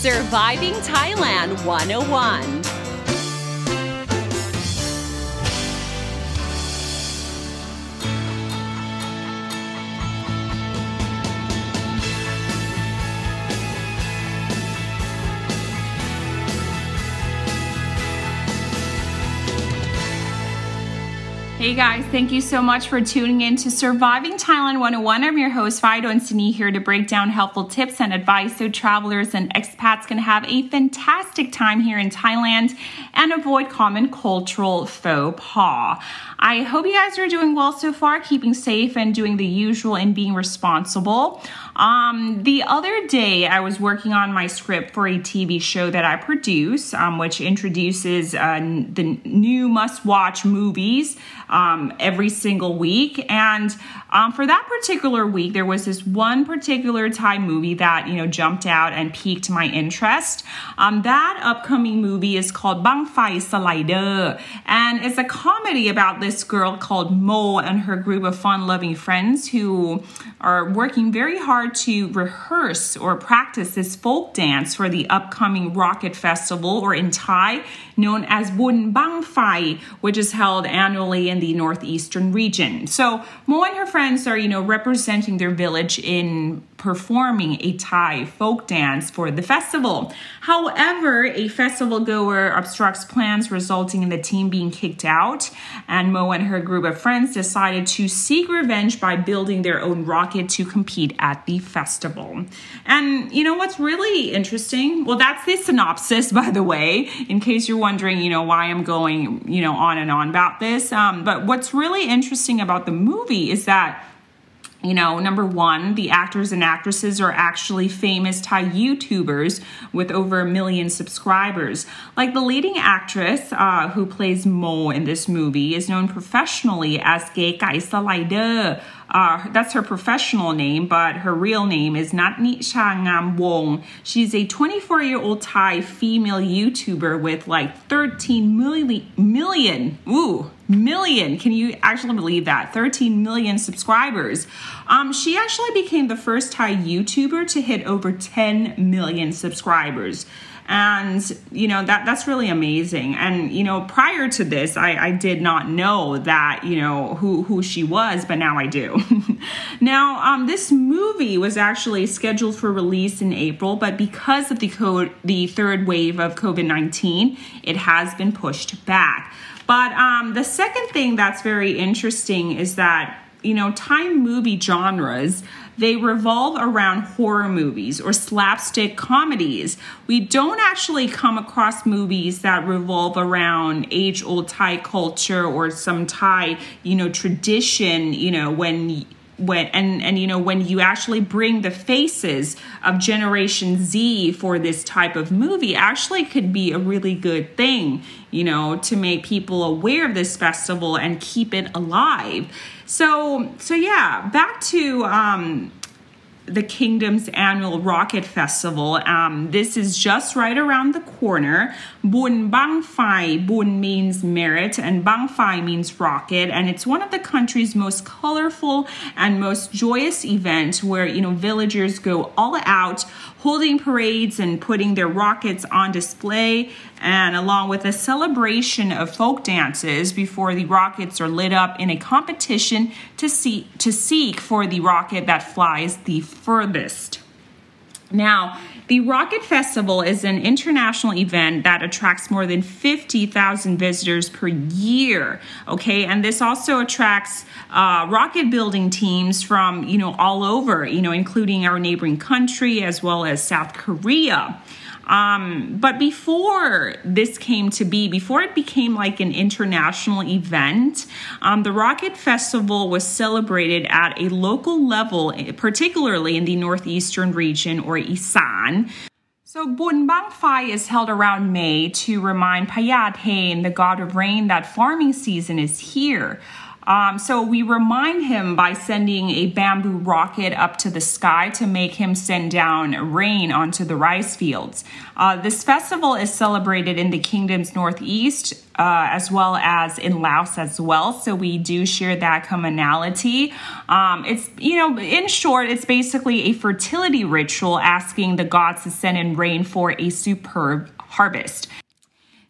Surviving Thailand 101. Hey guys, thank you so much for tuning in to Surviving Thailand 101. I'm your host, Fido and Sini, here to break down helpful tips and advice so travelers and expats can have a fantastic time here in Thailand and avoid common cultural faux pas. I hope you guys are doing well so far, keeping safe and doing the usual and being responsible. The other day, I was working on my script for a TV show that I produce, which introduces the new must-watch movies every single week. And for that particular week, there was this one particular Thai movie that, jumped out and piqued my interest. That upcoming movie is called Bang Phai Slider. And it's a comedy about this girl called Mo and her group of fun-loving friends who are working very hard to rehearse or practice this folk dance for the upcoming Rocket Festival, or in Thai, known as Bun Bang Phai, which is held annually in the northeastern region. So Mo and her friends are, representing their village in performing a Thai folk dance for the festival. However, a festival goer obstructs plans, resulting in the team being kicked out, and Mo and her group of friends decided to seek revenge by building their own rocket to compete at the festival. And what's really interesting? Well, that's the synopsis, by the way, in case you're wondering, why I'm going, on and on about this. But what's really interesting about the movie is that number one, the actors and actresses are actually famous Thai YouTubers with over 1 million subscribers. Like the leading actress who plays Mo in this movie is known professionally as Gai Kai Slider. That's her professional name, but her real name is Natni Changam Wong. She's a 24-year-old Thai female YouTuber with like 13 million. Can you actually believe that? 13 million subscribers. She actually became the first Thai YouTuber to hit over 10 million subscribers. And, that's really amazing. And, prior to this, I did not know that, who she was, but now I do. Now, this movie was actually scheduled for release in April, but because of the third wave of COVID-19, it has been pushed back. But the second thing that's very interesting is that, Thai movie genres, they revolve around horror movies or slapstick comedies. We don't actually come across movies that revolve around age-old Thai culture or some Thai, tradition, when you actually bring the faces of Generation Z for this type of movie, actually could be a really good thing, to make people aware of this festival and keep it alive. So yeah, back to the Kingdom's annual Rocket Festival. This is just right around the corner. Bun Bang Phai, Bun means merit and Bang Phai means rocket, and it's one of the country's most colorful and most joyous events where, villagers go all out, holding parades and putting their rockets on display, and along with a celebration of folk dances before the rockets are lit up in a competition to seek for the rocket that flies the furthest. Now, the Rocket Festival is an international event that attracts more than 50,000 visitors per year, okay? And this also attracts rocket building teams from, all over, including our neighboring country as well as South Korea. But before it became like an international event, the Rocket Festival was celebrated at a local level, particularly in the northeastern region or Isan. So Bun Bang Phai is held around May to remind Payat Hain, the god of rain, that farming season is here. So we remind him by sending a bamboo rocket up to the sky to make him send down rain onto the rice fields. This festival is celebrated in the kingdom's northeast as well as in Laos as well. So we do share that commonality. It's, in short, it's basically a fertility ritual asking the gods to send in rain for a superb harvest.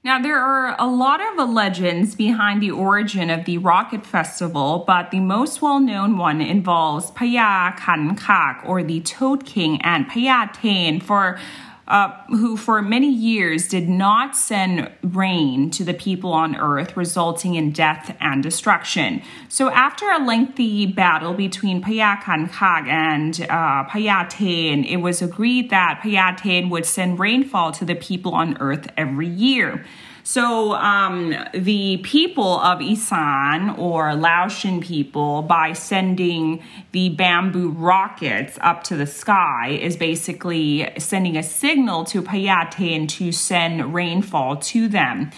Now, there are a lot of legends behind the origin of the Rocket Festival, but the most well-known one involves Phaya Khan Kak, or the Toad King, and Phaya Thein, who for many years did not send rain to the people on earth, resulting in death and destruction. So after a lengthy battle between Phaya Khan Kak and Phaya Thein, it was agreed that Phaya Thein would send rainfall to the people on earth every year. So the people of Isan, or Laotian people, by sending the bamboo rockets up to the sky, is basically sending a signal to Phaya Thein to send rainfall to them.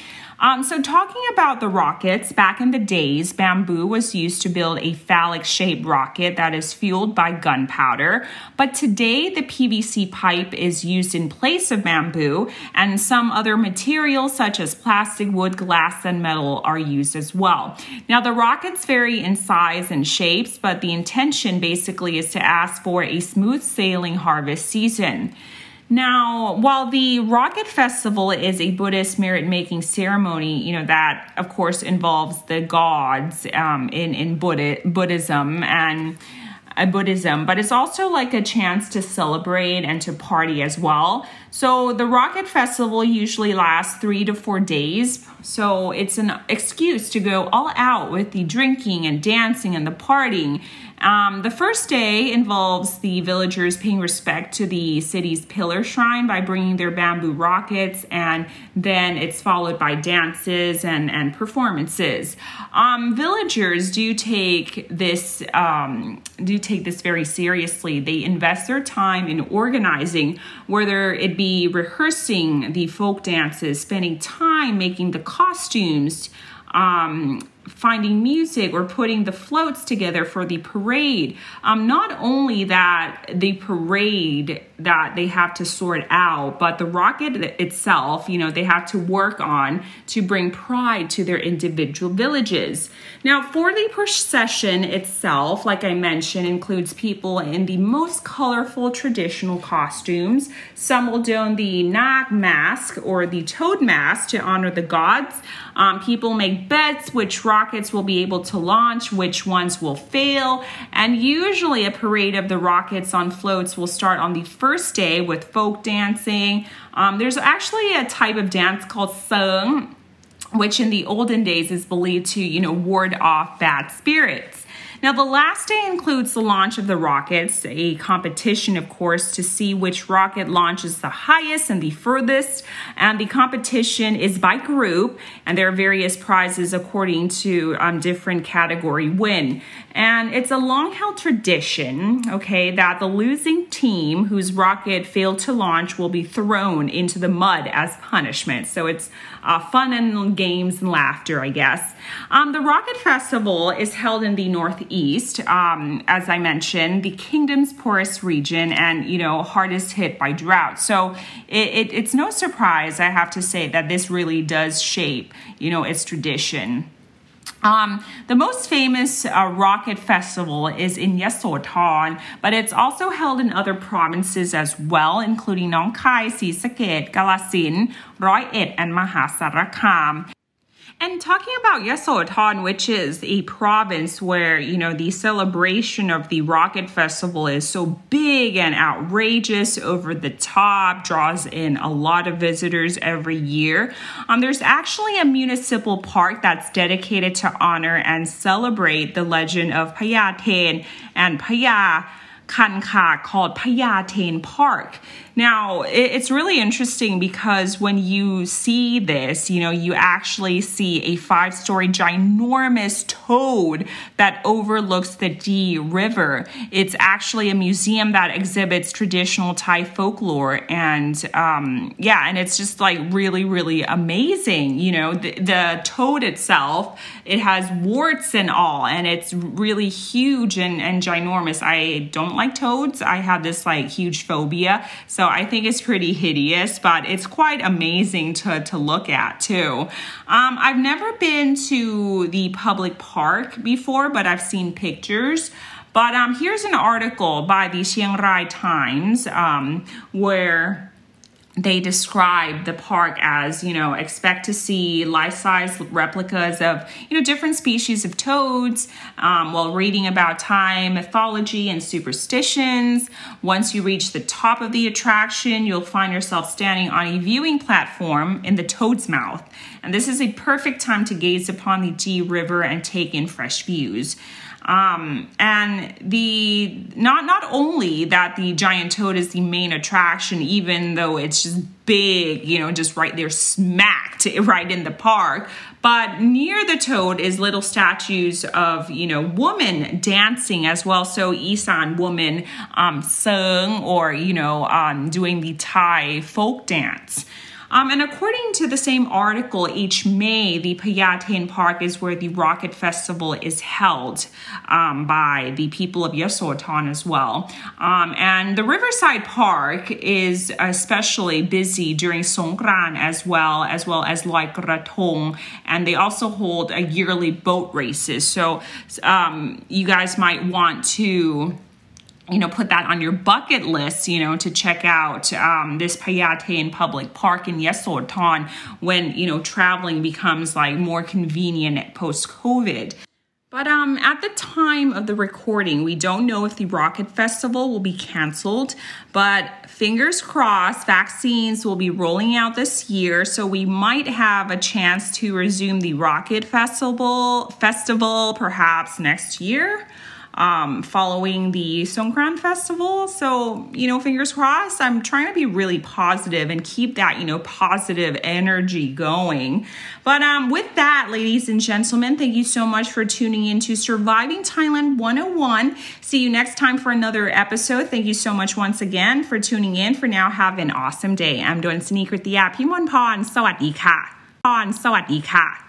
So talking about the rockets, back in the days, bamboo was used to build a phallic-shaped rocket that is fueled by gunpowder. But today, the PVC pipe is used in place of bamboo, and some other materials such as plastic, wood, glass, and metal are used as well. Now, the rockets vary in size and shapes, but the intention basically is to ask for a smooth sailing harvest season. Now, while the Rocket Festival is a Buddhist merit-making ceremony, that, of course, involves the gods in Buddhism, but it's also like a chance to celebrate and to party as well. So the Rocket Festival usually lasts 3 to 4 days. So it's an excuse to go all out with the drinking and dancing and the partying. The first day involves the villagers paying respect to the city's pillar shrine by bringing their bamboo rockets, and then it's followed by dances and performances. Villagers do take this very seriously. They invest their time in organizing, whether it be rehearsing the folk dances, spending time making the costumes, finding music, or putting the floats together for the parade. Not only that, the parade that they have to sort out, but the rocket itself, they have to work on to bring pride to their individual villages. Now, for the procession itself, like I mentioned, includes people in the most colorful traditional costumes. Some will don the Nag mask or the toad mask to honor the gods. People make bets which rockets will be able to launch, which ones will fail, and usually a parade of the rockets on floats will start on the first day with folk dancing. There's actually a type of dance called seung, which in the olden days is believed to, ward off bad spirits. Now, the last day includes the launch of the rockets, a competition, of course, to see which rocket launches the highest and the furthest. And the competition is by group, and there are various prizes according to different category win. And it's a long-held tradition, that the losing team whose rocket failed to launch will be thrown into the mud as punishment. So it's fun and games and laughter, I guess. The Rocket Festival is held in the Northeast, as I mentioned, the kingdom's poorest region and, hardest hit by drought. So it's no surprise, I have to say, that this really does shape, its tradition. The most famous Rocket Festival is in Yasothon, but it's also held in other provinces as well, including Nong Khai,ศรีสะเกษ Kalasin, Roi Et, and Mahasarakham. And talking about Yasothon, which is a province where, the celebration of the Rocket Festival is so big and outrageous, over the top, draws in a lot of visitors every year. There's actually a municipal park that's dedicated to honor and celebrate the legend of Phaya Thein and Phaya Kanka called Phaya Thein Park. Now, it's really interesting because when you see this, you actually see a 5-story ginormous toad that overlooks the Dee River. It's actually a museum that exhibits traditional Thai folklore, and and it's just like really, really amazing. The toad itself, it has warts and all, and it's really huge and ginormous. I don't like toads. I have this like huge phobia, so I think it's pretty hideous, but it's quite amazing to look at too. I've never been to the public park before, but I've seen pictures. But here's an article by the Chiang Rai Times where they describe the park as, expect to see life-size replicas of, different species of toads while reading about Thai mythology and superstitions. Once you reach the top of the attraction, you'll find yourself standing on a viewing platform in the toad's mouth. And this is a perfect time to gaze upon the Dee River and take in fresh views. And not only that the giant toad is the main attraction, even though it's just big, just right there smacked right in the park, but near the toad is little statues of, women dancing as well. So Isan woman, seung, or, doing the Thai folk dance. And according to the same article, each May, the Phaya Thein Park is where the Rocket Festival is held by the people of Yasothon as well. And the Riverside Park is especially busy during Songkran as well as Loi Krathong. And they also hold a yearly boat races. So you guys might want to put that on your bucket list, to check out this Phaya Thein Public Park in Yasothon when, traveling becomes like more convenient post-COVID. But at the time of the recording, we don't know if the Rocket Festival will be canceled, but fingers crossed, vaccines will be rolling out this year, so we might have a chance to resume the Rocket Festival perhaps next year. Following the Songkran Festival. So, fingers crossed. I'm trying to be really positive and keep that, positive energy going. But with that, ladies and gentlemen, thank you so much for tuning in to Surviving Thailand 101. See you next time for another episode. Thank you so much once again for tuning in. For now, have an awesome day. I'm Donsini Kritia Pimonpon. Sawadee ka.